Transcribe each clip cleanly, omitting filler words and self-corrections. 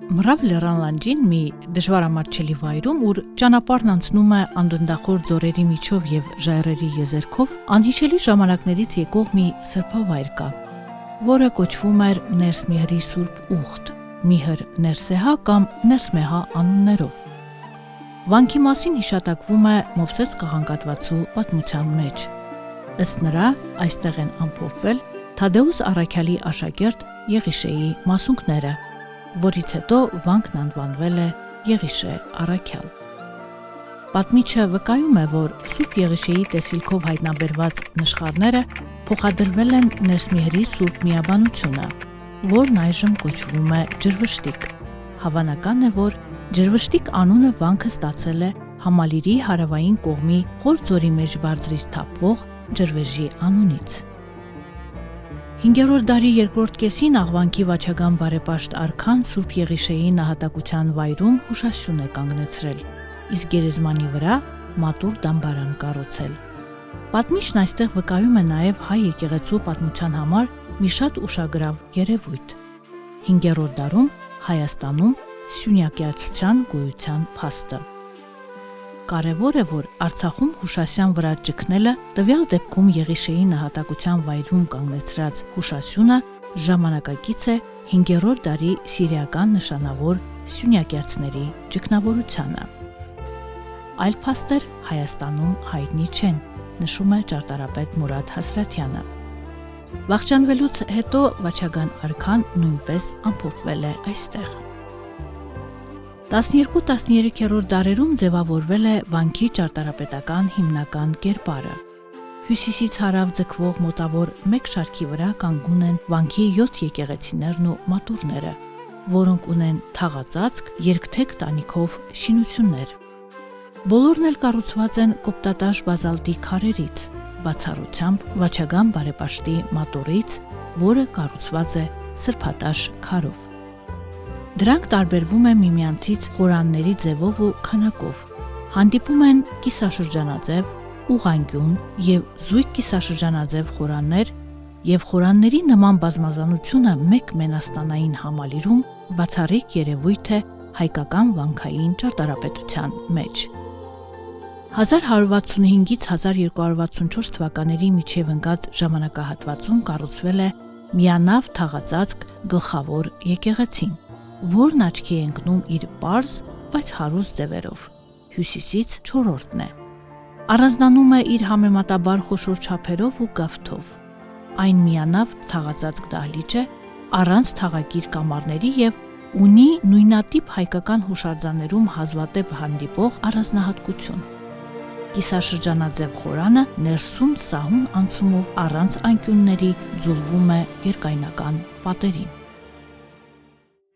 Մռավ լեռան լանջին մի դժվարամատչելի վայրում, ուր ճանապարհն անցնում է անդնդախոր ձորերի միջով եւ ժայռերի եզերքով, անհիշելի ժամանակներից եկող մի սրբավայր կա, որը կոչվում էր Ներսմիհրի Սուրբ Ուխտ, Միհր Ներսեհա կամ Ներսմեհա անուններով։ Վանքի մասին հիշատակվում է Մովսես քաղաքատվացու պատմության մեջ։ Ըստ նրա, այստեղ են ամփոփվել Թադեուս Առաքյալի աշակերտ Եղիշեի մասունքները, որից հետո վանքն անվանվել է Եղիշե Առաքյալ։ Պատմիչը վկայում է, որ Սուրբ Եղիշեի տեսիլքով հայտնաբերված նշխարները փոխադրվել են Ներսմիհրի Սուրբ Միաբանությունը, որն այժմ կոչվում է Ջրվշտիկ։ Հավանական է, որ Ջրվշտիկ անունը վանքը ստացել է Համալիրի հարավային կողմի Խոր ձորի մեջ բարձրից թափվող ջրվեժի անունից։ 5-րդ դարի երկրորդ կեսին աղվանքի վաչագան բարեպաշտ արքան Սուրբ Եղիշեի նահատակության վայրում հուշասյուն է կանգնեցրել, իսկ գերեզմանի վրա մատուռ դամբարան կառուցել։ Պատմիչն այստեղ վկայում է նաև հայ եկեղեցու պատմության համար մի շատ ուշագրավ երևույթ։ 5-րդ դարում Հայաստանում սյունյակյացության գոյության փաստը։ Կարևոր է, որ Արցախում հուշասյան վրա ճգնելը, տվյալ դեպքում Եղիշեի նահատակության վայրում կանգնեցրած հուշասյունը ժամանակակից է 5-րդ դարի սիրիական նշանավոր սյունյակյացների ճգնավորությանը։ Այլ փաստեր Հայաստանում հայտնի չեն, նշում է ճարտարապետ Մուրադ Հասրաթյանը։ Վախճանվելուց հետո վաչագան արքան նույնպես ամփոփվել է այստեղ։ 12-13-րդ դարերում ձևավորվել է վանքի ճարտարապետական հիմնական կերպարը։ Հյուսիսից հարավ ձգվող մոտավոր մեկ շարքի վրա կանգուն են վանքի 7 եկեղեցիներն ու մատուռները, որոնք ունեն թաղածածկ երկթեք տանիքով շինություններ։ Բոլորն էլ կառուցված են կոպտատաշ բազալտի քարերից, բացառությամբ վաչագան բարեպաշտի մատուռից, որը կառուցված է սրբատաշ քարով։ Դրանք տարբերվում են միմյանցից խորանների ձևով ու քանակով։ Հանդիպում են կիսաշրջանաձև, ուղղանկյուն եւ զույգ կիսաշրջանաձև խորաններ, եւ խորանների նման բազմազանությունը մեկ մենաստանային համալիրում բացառիկ երևույթ է հայկական վանքային ճարտարապետության մեջ։ 1165-ից 1264 թվականների միջև ընկած ժամանակահատվածում կառուցվել է միանավ թաղածածկ գլխավոր եկեղեցին, որն աչքի է ընկնում իր պարզ, բայց հարուստ ձևերով, հյուսիսից 4-րդն է։ Առանձնանում է իր համեմատաբար խոշոր չափերով ու գավթով։ Այն միանավ թաղածածկ դահլիճ է, առանց թաղակիր կամարների եւ ունի նույնատիպ հայկական հուշարձաններում հազվադեպ հանդիպող առանձնահատկություն։ Կիսաշրջանաձև խորանը ներսում սահուն անցումով առանց անկյունների ձուլվում է երկայնական պատերին։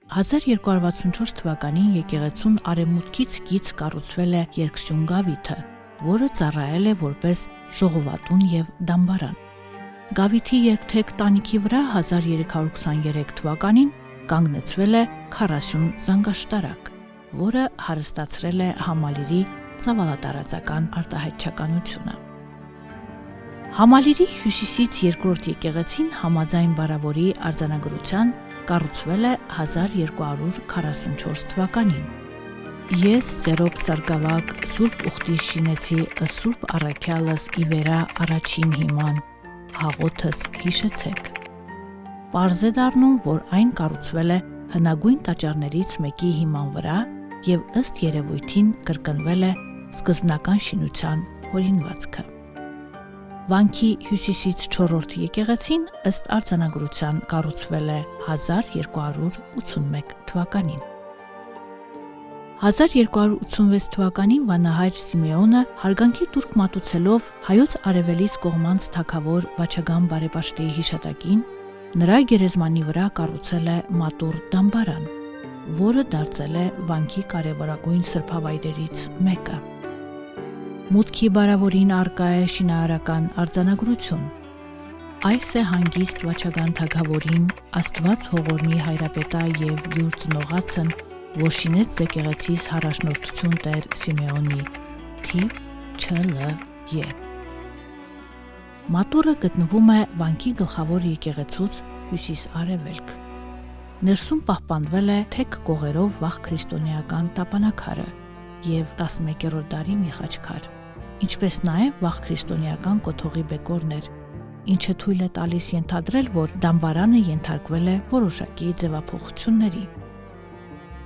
1264 թվականին եկեղեցուն արևմուտքից կից կառուցվել է երկսյուն գավիթը, որը ծառայել է որպես ժողովատուն եւ դամբարան։ Գավիթի երկթեք տանիքի վրա 1323 թվականին կանգնեցվել է 40 զանգաշտարակ, որը հարստացրել է Համալիրի ծավալատարածական արտահայտչականությունը։ Համալիրի հյուսիսից երկրորդ եկեղեցին համաձայն Բարավորի արձանագրության կառուցվել է 1244 թվականին։ Ես Սերոբ Սարգսակ Սուրբ Ուխտի շինեցի Սուրբ Առաքյալս ի վերա առաջին հիման, հաղոթս հիշեցեք։ Պարզ է դառնում, որ այն կառուցվել է հնագույն տաճարներից մեկի հիման վրա եւ ըստ երևույթին կրկնվել է սկզբնական շինության հորինվածքը։ Վանքի հյուսիսից 4-րդ եկեղեցին ըստ արձանագրության կառուցվել է 1281 թվականին։ 1286 թվականին վանահայր Սիմեոնը հարգանքի տուրք մատուցելով հայոց արևելից կողմանց թագավոր վաչագան բարեպաշտի հիշատակին նրա գերեզմանի վրա կառուցել է մատուռ դամբարան, որը դարձել է վանքի կարևորագույն սրբավայրերից մեկը։ Մուտքի բարավորին արկա է շինարարական արձանագրություն։ Այս է հանգիստ վաչագան թագավորին, Աստված հողորնի հայրապետա եւ յուր ծնողացն, որ շինեց եկեղեցիս հարաշնորհություն Տեր Սիմեոնի, թիվ ՉԼԵ։ Մատուռը գտնվում է վանքի գլխավոր եկեղեցուց հյուսիս-արևելք։ Ներսում պահպանվել է թեք կողերով վաղ քրիստոնեական տապանակարը և 11-րդ դարի մի խաչքար, ինչպես նաև վաղ քրիստոնեական կոթողի բեկորներ, ինչը թույլ է տալիս ենթադրել, որ դամբարանը ենթարկվել է որոշակի ձևափոխությունների։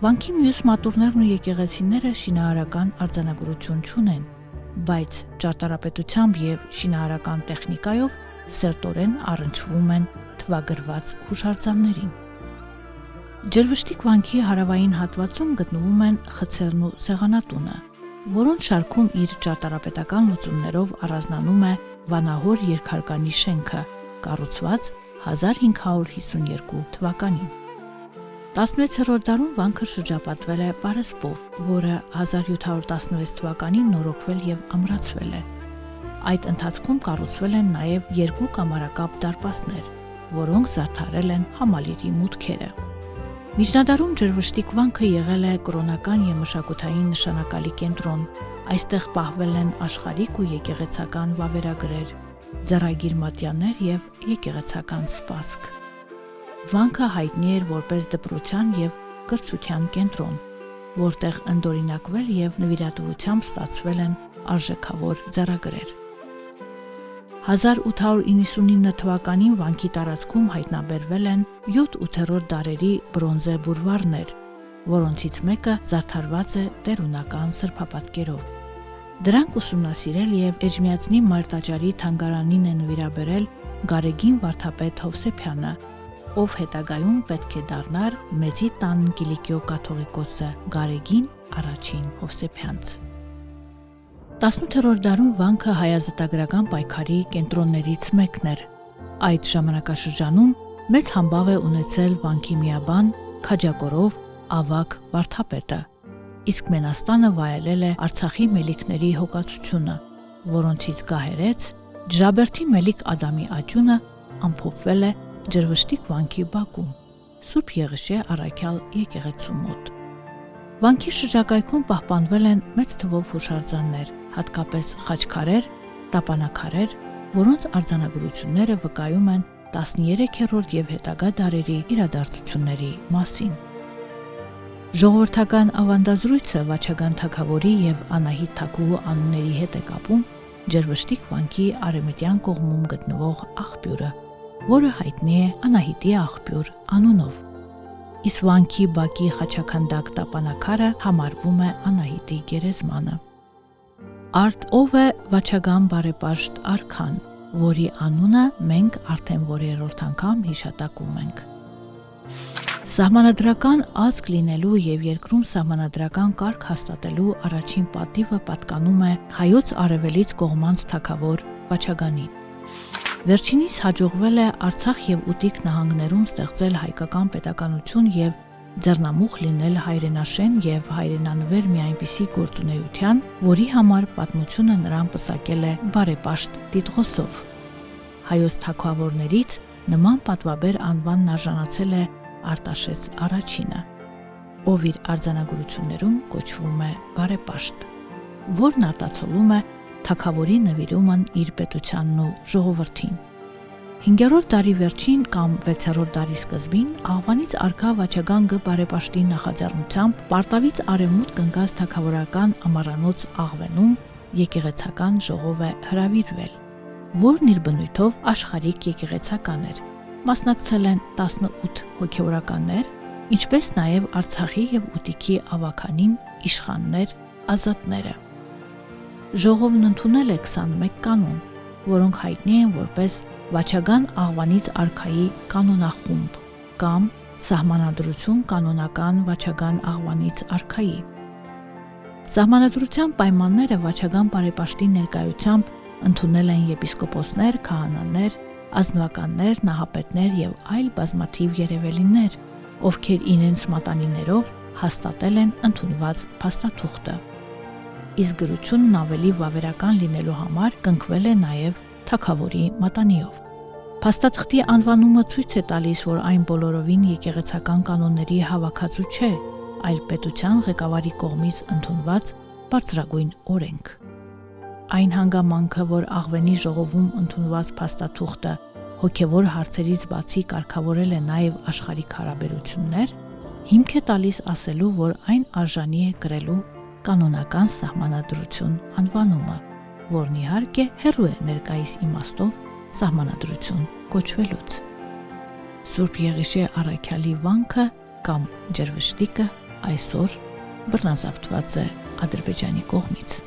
Վանքի մյուս մատուռներն ու եկեղեցիները շինարարական արձանագրություն չունեն, բայց ճարտարապետությամբ և շինարարական տեխնիկայով սերտորեն առնչվում են թվագրված հուշարձաններին։ Ջրվշտիկ վանքի հարավային հատվածում գտնվում են խցերն ու սեղանատունը, որոնց շարքում իր ճարտարապետական լուծումներով առանձնանում է Վանահոր երկհարկանի շենքը, կառուցված 1552 թվականին։ 16-րդ դարում վանքը շրջապատվել է պարսպով, որը 1716 թվականին նորոգվել և ամրացվել է։ Այդ ընթացքում կառուցվել են նաև 2 կամարակապ դարպասներ, որոնք զարդարել են համալիրի մուտքերը։ Միջնադարում ջրվշտիկ վանքը եղել է կրոնական և մշակութային նշանակալի կենտրոն, այստեղ պահվել են աշխարհիկ ու եկեղեցական վավերագրեր, ձեռագիր մատյաներ և եկեղեցական սպասք։ Վանքը հայտնի էր որպես դպրության և կրթության կենտրոն, որտեղ ընդօրինակվել և նվիրատվությամբ ստացվել են արժեքավոր ձեռագրեր։ 1899 թվականին վանքի տարածքում հայտնաբերվել են 7-8-րդ դարերի բրոնզե բուրվարներ, որոնցից մեկը զարդարված է տերունական սրբապատկերով։ Դրանք ուսումնասիրել և Էջմիածնի Մայրտաճարի թանգարանին է նվիրաբերել Գարեգին Վարդապետ Հովսեփյանը, ով հետագայում պետք է դառնար Մեծի տան Կիլիկիո կաթողիկոսը Գարեգին առաջին Հովսեփյանց։ 18-րդ դարում վանքը հայազատագրական պայքարի կենտրոններից մեկն էր։ Այդ ժամանակաշրջանում մեծ համբավ է ունեցել վանքի միաբան քաջագորով Ավագ Վարդապետը, իսկ Մենաստանը վայելել է Արցախի մելիքների հոգացությունը, որոնցից գահերեց Ջրաբերդի Մելիք Ադամի աճյունը ամփոփվել է Ջրվշտիկ վանքի բակում, Սուրբ Եղիշե առաքյալ եկեղեցու մոտ։ Վանքի շրջակայքում պահպանվել են մեծ թվով հուշարձաններ, հատկապես խաչքարեր, տապանակարեր, որոնց արձանագրությունները վկայում են 13-րդ և հետագա դարերի իրադարձությունների մասին։ Ժողովրդական ավանդազրույցը Վաչագան թագավորի և Անահիտ թագուհու անունների հետ է կապում Ջրվշտիկ վանքի արևմտյան կողմում գտնվող աղբյուրը, որը հայտնի է Անահիտի աղբյուր անունով։ Իսկ վանքի բակի խաչաքանդակ տապանակարը համարվում է Անահիտի գերեզմանը։ Արդ ով է Վաչագան բարեպաշտ արքան, որի անունը մենք արդեն որերորդ անգամ հիշատակում ենք։ Սահմանադրական ազգ լինելու և երկրում սահմանադրական կարգ հաստատելու առաջին պատիվը պատկանում է հայոց արևելից կողմանց թագավոր Վաչագանին։ Վերջինիս հաջողվել է Արցախ և Ուտիկ նահանգներում ստեղծել հայկական պետականություն և ձեռնամուխ լինել հայրենաշեն և հայրենանվեր մի այնպիսի գործունեության, որի համար պատմությունը նրան պսակել է բարեպաշտ տիտղոսով։ Հայոց թագավորներից նման պատվաբեր անվանն արժանացել է Արտաշես առաջինը, ով իր արձանագրություններում կոչվում է բարեպաշտ, որն արտացոլում է թագավորի նվիրումն իր պետությանն ու ժողովրդին։ 5-րդ դարի վերջին կամ 6-րդ դարի սկզբին Աղվանից արքա Վաչագան Գ. բարեպաշտի նախաձեռնությամբ Պարտավից արևմուտք ընկած թագավորական ամառանոց Աղվենում եկեղեցական ժողով է հրավիրվել, որն իր բնույթով աշխարհիկ եկեղեցական էր։ Մասնակցել են 18 հոգևորականներ, ինչպես նաև Արցախի և Ուտիքի ավագանին իշխաններ, ազատները։ Ժողովն ընդունել է 21 կանոն, որոնք հայտնի են որպես Վաչագան Աղվանից արքայի կանոնախումբ կամ Սահմանադրություն կանոնական Վաչագան Աղվանից արքայի։ Սահմանադրության պայմանները Վաչագան բարեպաշտի ներկայությամբ ընդունել են եպիսկոպոսներ, քահանաներ, ազնվականներ, նահապետներ և այլ բազմաթիվ երևելիներ, ովքեր իրենց մատանիներով հաստատել են ընդունված փաստաթուղթը։ Իսկ գրությունն ավելի վավերական լինելու համար կնքվել է նաև թագավորի մատանիով։ Փաստաթղթի անվանումը ցույց է տալիս, որ այն բոլորովին եկեղեցական կանոնների հավաքածու չէ, այլ պետության ղեկավարի կողմից ընդունված բարձրագույն օրենք։ Այն հանգամանքը, որ Աղվենի ժողովում ընդունված փաստաթուղթը հոգևոր հարցերից բացի կարգավորել է նաև աշխարհիկ հարաբերություններ, հիմք է տալիս ասելու, որ այն արժանի է կրելու կանոնական սահմանադրություն անվանումը, որն իհարկե հեռու է ներկայիս իմաստով սահմանադրություն կոչվելուց։ Սուրբ Եղիշե առաքյալի վանքը կամ ջրվշտիկը այսօր բռնազավթված է Ադրբեջանի կողմից։